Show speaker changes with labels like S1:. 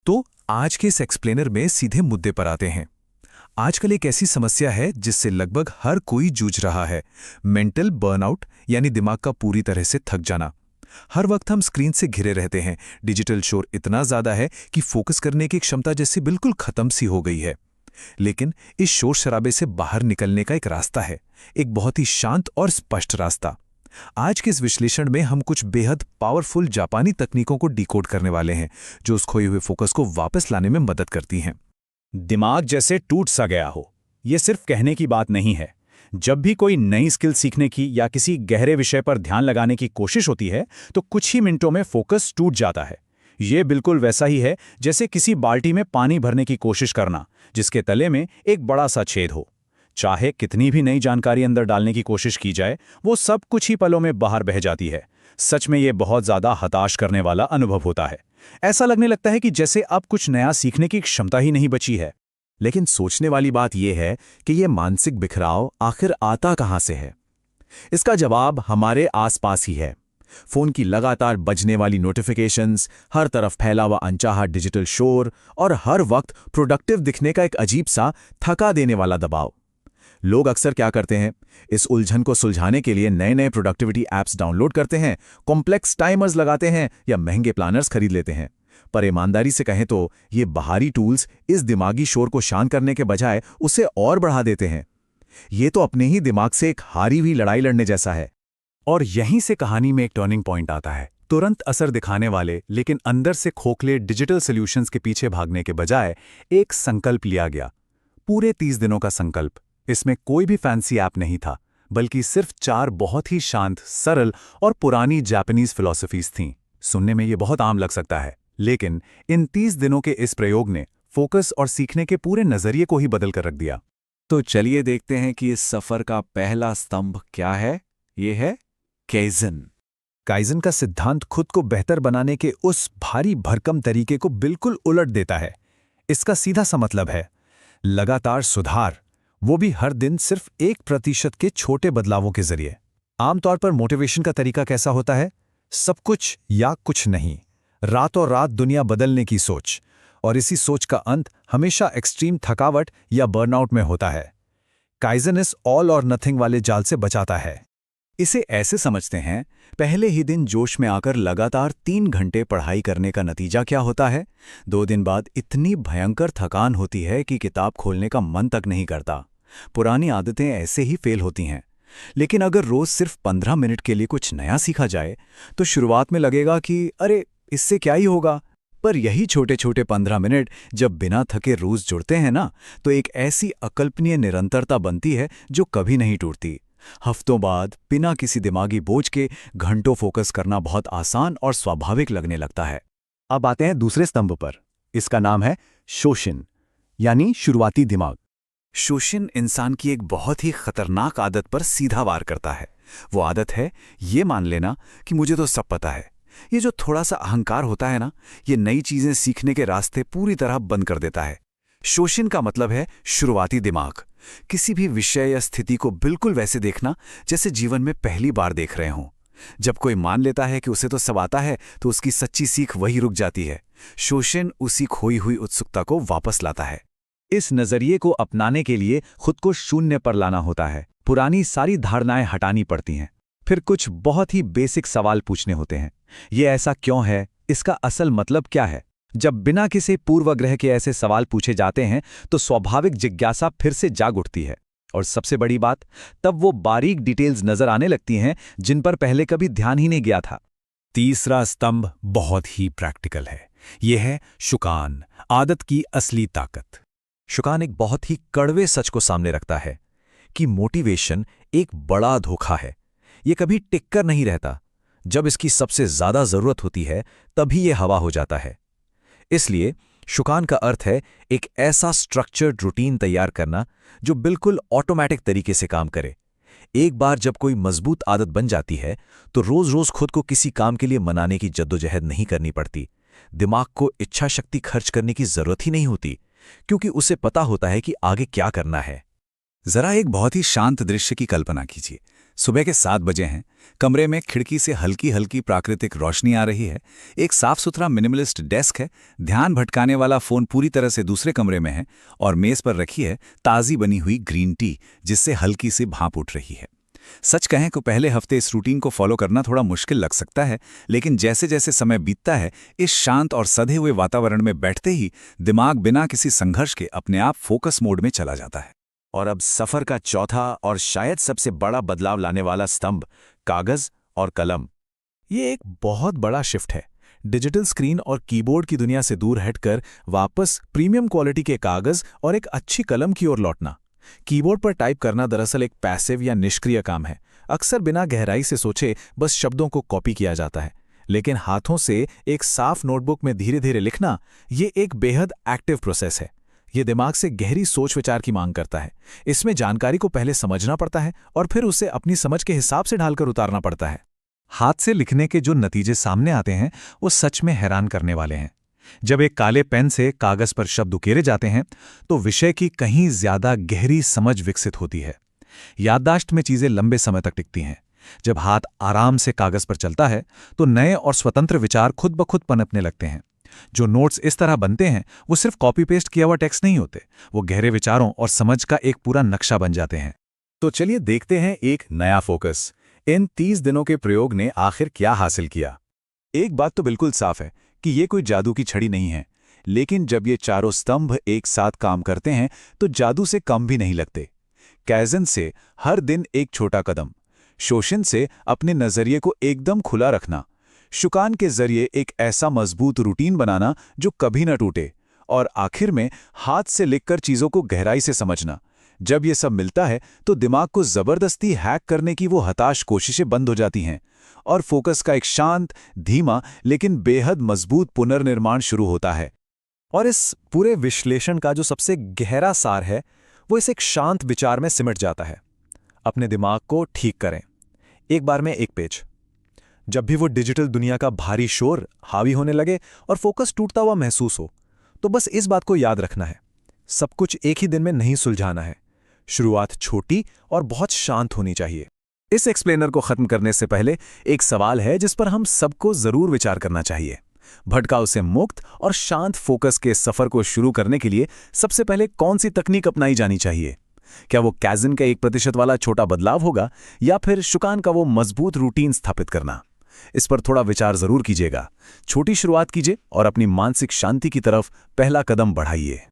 S1: तो आज के इस एक्सप्लेनर में सीधे मुद्दे पर आते हैं। आजकल एक ऐसी समस्या है जिससे लगभग हर कोई जूझ रहा है, मेंटल बर्नआउट यानी दिमाग का पूरी तरह से थक जाना। हर वक्त हम स्क्रीन से घिरे रहते हैं, डिजिटल शोर इतना ज्यादा है कि फोकस करने की क्षमता जैसे बिल्कुल खत्म सी हो गई है। लेकिन इस शोर शराबे से बाहर निकलने का एक रास्ता है, एक बहुत ही शांत और स्पष्ट रास्ता। आज के इस विश्लेषण में हम कुछ बेहद पावरफुल जापानी तकनीकों को डिकोड करने वाले हैं, जो उस खोए हुए फोकस को वापस लाने में मदद करती हैं।
S2: दिमाग जैसे टूट सा गया हो, ये सिर्फ कहने की बात नहीं है। जब भी कोई नई स्किल सीखने की या किसी गहरे विषय पर ध्यान लगाने की कोशिश होती है तो कुछ ही मिनटों में फोकस टूट जाता है। ये बिल्कुल वैसा ही है जैसे किसी बाल्टी में पानी भरने की कोशिश करना जिसके तले में एक बड़ा सा छेद हो। चाहे कितनी भी नई जानकारी अंदर डालने की कोशिश की जाए, वो सब कुछ ही पलों में बाहर बह जाती है। सच में ये बहुत ज़्यादा हताश करने वाला अनुभव होता है। ऐसा लगने लगता है कि जैसे अब कुछ नया सीखने की क्षमता ही नहीं बची है।
S3: लेकिन सोचने वाली बात यह है कि यह मानसिक बिखराव आखिर आता कहां से है। इसका जवाब हमारे आसपास ही है। फोन की लगातार बजने वाली नोटिफिकेशंस, हर तरफ फैला हुआ अनचाहा डिजिटल शोर और हर वक्त प्रोडक्टिव दिखने का एक अजीब सा थका देने वाला दबाव। लोग अक्सर क्या करते हैं, इस उलझन को सुलझाने के लिए नए नए प्रोडक्टिविटी ऐप्स डाउनलोड करते हैं, कॉम्प्लेक्स टाइमर्स लगाते हैं या महंगे प्लानर्स खरीद लेते हैं। पर ईमानदारी से कहें तो ये बाहरी टूल्स इस दिमागी शोर को शांत करने के बजाय उसे और बढ़ा देते हैं। ये तो अपने ही दिमाग से एक हारी हुई लड़ाई लड़ने जैसा है।
S2: और यहीं से कहानी में एक टर्निंग पॉइंट आता है। तुरंत असर दिखाने वाले लेकिन अंदर से खोखले डिजिटल सॉल्यूशंस के पीछे भागने के बजाय एक संकल्प लिया गया, पूरे 30 दिनों का संकल्प। इसमें कोई भी फैंसी ऐप नहीं था, बल्कि सिर्फ 4 बहुत ही शांत, सरल और पुरानी जापानीज फिलॉसफीज थीं। सुनने में ये बहुत आम लग सकता है, लेकिन इन 30 दिनों के इस प्रयोग ने फोकस और सीखने के पूरे नजरिए को ही बदल कर रख दिया।
S3: तो चलिए देखते हैं कि इस सफर का पहला स्तंभ क्या है। ये है काइज़न।
S1: काइज़न का सिद्धांत खुद को बेहतर बनाने के उस भारी भरकम तरीके को बिल्कुल उलट देता है। इसका सीधा सा मतलब है लगातार सुधार, वो भी हर दिन सिर्फ 1% के छोटे बदलावों के जरिए। आमतौर पर मोटिवेशन का तरीका कैसा होता है? सब कुछ या कुछ नहीं, रातों रात दुनिया बदलने की सोच, और इसी सोच का अंत हमेशा एक्सट्रीम थकावट या बर्नआउट में होता है। काइज़न इस ऑल और नथिंग वाले जाल से बचाता है।
S2: इसे ऐसे समझते हैं, पहले ही दिन जोश में आकर लगातार 3 घंटे पढ़ाई करने का नतीजा क्या होता है? 2 दिन बाद इतनी भयंकर थकान होती है कि किताब खोलने का मन तक नहीं करता। पुरानी आदतें ऐसे ही फेल होती हैं। लेकिन अगर रोज सिर्फ 15 मिनट के लिए कुछ नया सीखा जाए तो शुरुआत में लगेगा कि अरे इससे क्या ही होगा। पर यही छोटे छोटे 15 मिनट जब बिना थके रोज जुड़ते हैं ना, तो एक ऐसी अकल्पनीय निरंतरता बनती है जो कभी नहीं टूटती। हफ्तों बाद बिना किसी दिमागी बोझ के घंटों फोकस करना बहुत आसान और स्वाभाविक लगने लगता है।
S3: अब आते हैं दूसरे स्तंभ पर। इसका नाम है शोशिन, यानी शुरुआती दिमाग।
S2: शोशिन इंसान की एक बहुत ही खतरनाक आदत पर सीधा वार करता है। वो आदत है ये मान लेना कि मुझे तो सब पता है। ये जो थोड़ा सा अहंकार होता है ना, ये नई चीजें सीखने के रास्ते पूरी तरह बंद कर देता है। शोशिन का मतलब है शुरुआती दिमाग। किसी भी विषय या स्थिति को बिल्कुल वैसे देखना जैसे जीवन में पहली बार देख रहे हों। जब कोई मान लेता है कि उसे तो सब आता है, तो उसकी सच्ची सीख वही रुक जाती है। शोशिन उसी खोई हुई उत्सुकता को वापस लाता है।
S1: इस नजरिए को अपनाने के लिए खुद को शून्य पर लाना होता है। पुरानी सारी धारणाएं हटानी पड़ती हैं। फिर कुछ बहुत ही बेसिक सवाल पूछने होते हैं। ये ऐसा क्यों है? इसका असल मतलब क्या है? जब बिना किसी पूर्वाग्रह के ऐसे सवाल पूछे जाते हैं तो स्वाभाविक जिज्ञासा फिर से जाग उठती है। और सबसे बड़ी बात, तब वो बारीक डिटेल्स नजर आने लगती हैं जिन पर पहले कभी ध्यान ही नहीं गया था।
S2: तीसरा स्तंभ बहुत ही प्रैक्टिकल है। यह है शुकान, आदत की असली ताकत।
S1: शुकान एक बहुत ही कड़वे सच को सामने रखता है कि मोटिवेशन एक बड़ा धोखा है। ये कभी टिककर नहीं रहता। जब इसकी सबसे ज्यादा जरूरत होती है तभी ये हवा हो जाता है। इसलिए शुकान का अर्थ है एक ऐसा स्ट्रक्चर्ड रूटीन तैयार करना जो बिल्कुल ऑटोमेटिक तरीके से काम करे। एक बार जब कोई मजबूत आदत बन जाती है तो रोज रोज खुद को किसी काम के लिए मनाने की जद्दोजहद नहीं करनी पड़ती। दिमाग को इच्छा शक्ति खर्च करने की जरूरत ही नहीं होती, क्योंकि उसे पता होता है कि आगे क्या करना है।
S2: जरा एक बहुत ही शांत दृश्य की कल्पना कीजिए। सुबह के 7 बजे हैं। कमरे में खिड़की से हल्की हल्की प्राकृतिक रोशनी आ रही है। एक साफ सुथरा मिनिमलिस्ट डेस्क है। ध्यान भटकाने वाला फोन पूरी तरह से दूसरे कमरे में है और मेज पर रखी है ताज़ी बनी हुई ग्रीन टी, जिससे हल्की सी भाप उठ रही है। सच कहें तो पहले हफ्ते इस रूटीन को फॉलो करना थोड़ा मुश्किल लग सकता है, लेकिन जैसे जैसे समय बीतता है, इस शांत और सधे हुए वातावरण में बैठते ही दिमाग बिना किसी संघर्ष के अपने आप फोकस मोड में चला जाता है। और अब सफर का चौथा और शायद सबसे बड़ा बदलाव लाने वाला स्तंभ, कागज और कलम।
S1: ये एक बहुत बड़ा शिफ्ट है। डिजिटल स्क्रीन और कीबोर्ड की दुनिया से दूर हटकर वापस प्रीमियम क्वालिटी के कागज और एक अच्छी कलम की ओर लौटना। कीबोर्ड पर टाइप करना दरअसल एक पैसिव या निष्क्रिय काम है। अक्सर बिना गहराई से सोचे बस शब्दों को कॉपी किया जाता है। लेकिन हाथों से एक साफ नोटबुक में धीरे धीरे लिखना, ये एक बेहद एक्टिव प्रोसेस है। ये दिमाग से गहरी सोच विचार की मांग करता है। इसमें जानकारी को पहले समझना पड़ता है और फिर उसे अपनी समझ के हिसाब से ढालकर उतारना पड़ता है। हाथ से लिखने के जो नतीजे सामने आते हैं वो सच में हैरान करने वाले हैं। जब एक काले पेन से कागज पर शब्द उकेरे जाते हैं तो विषय की कहीं ज्यादा गहरी समझ विकसित होती है। याददाश्त में चीजें लंबे समय तक टिकती हैं। जब हाथ आराम से कागज पर चलता है तो नए और स्वतंत्र विचार खुद ब खुद पनपने लगते हैं। जो नोट्स इस तरह बनते हैं वो सिर्फ कॉपी पेस्ट किया हुआ टेक्स्ट नहीं होते, वो गहरे विचारों और समझ का एक पूरा नक्शा बन जाते हैं।
S2: तो चलिए देखते हैं एक नया फोकस। इन 30 दिनों के प्रयोग ने आखिर क्या हासिल किया। एक बात तो बिल्कुल साफ है कि ये कोई जादू की छड़ी नहीं है, लेकिन जब ये चारों स्तंभ एक साथ काम करते हैं तो जादू से कम भी नहीं लगते। कैज़न से हर दिन एक छोटा कदम, शोशिन से अपने नजरिए को एकदम खुला रखना, शुकान के जरिए एक ऐसा मजबूत रूटीन बनाना जो कभी न टूटे, और आखिर में हाथ से लिखकर चीजों को गहराई से समझना। जब ये सब मिलता है तो दिमाग को जबरदस्ती हैक करने की वो हताश कोशिशें बंद हो जाती हैं और फोकस का एक शांत, धीमा लेकिन बेहद मजबूत पुनर्निर्माण शुरू होता है।
S4: और इस पूरे विश्लेषण का जो सबसे गहरा सार है वो इस एक शांत विचार में सिमट जाता है। अपने दिमाग को ठीक करें, एक बार में एक पेज। जब भी वो डिजिटल दुनिया का भारी शोर हावी होने लगे और फोकस टूटता हुआ महसूस हो, तो बस इस बात को याद रखना है, सब कुछ एक ही दिन में नहीं सुलझाना है। शुरुआत छोटी और बहुत शांत होनी चाहिए।
S1: इस एक्सप्लेनर को खत्म करने से पहले एक सवाल है जिस पर हम सबको जरूर विचार करना चाहिए। भटकाव से मुक्त और शांत फोकस के सफर को शुरू करने के लिए सबसे पहले कौन सी तकनीक अपनाई जानी चाहिए? क्या वो कैज़न का 1% वाला छोटा बदलाव होगा या फिर शुकान का वो मजबूत रूटीन स्थापित करना? इस पर थोड़ा विचार जरूर कीजिएगा। छोटी शुरुआत कीजिए और अपनी मानसिक शांति की तरफ पहला कदम बढ़ाइए।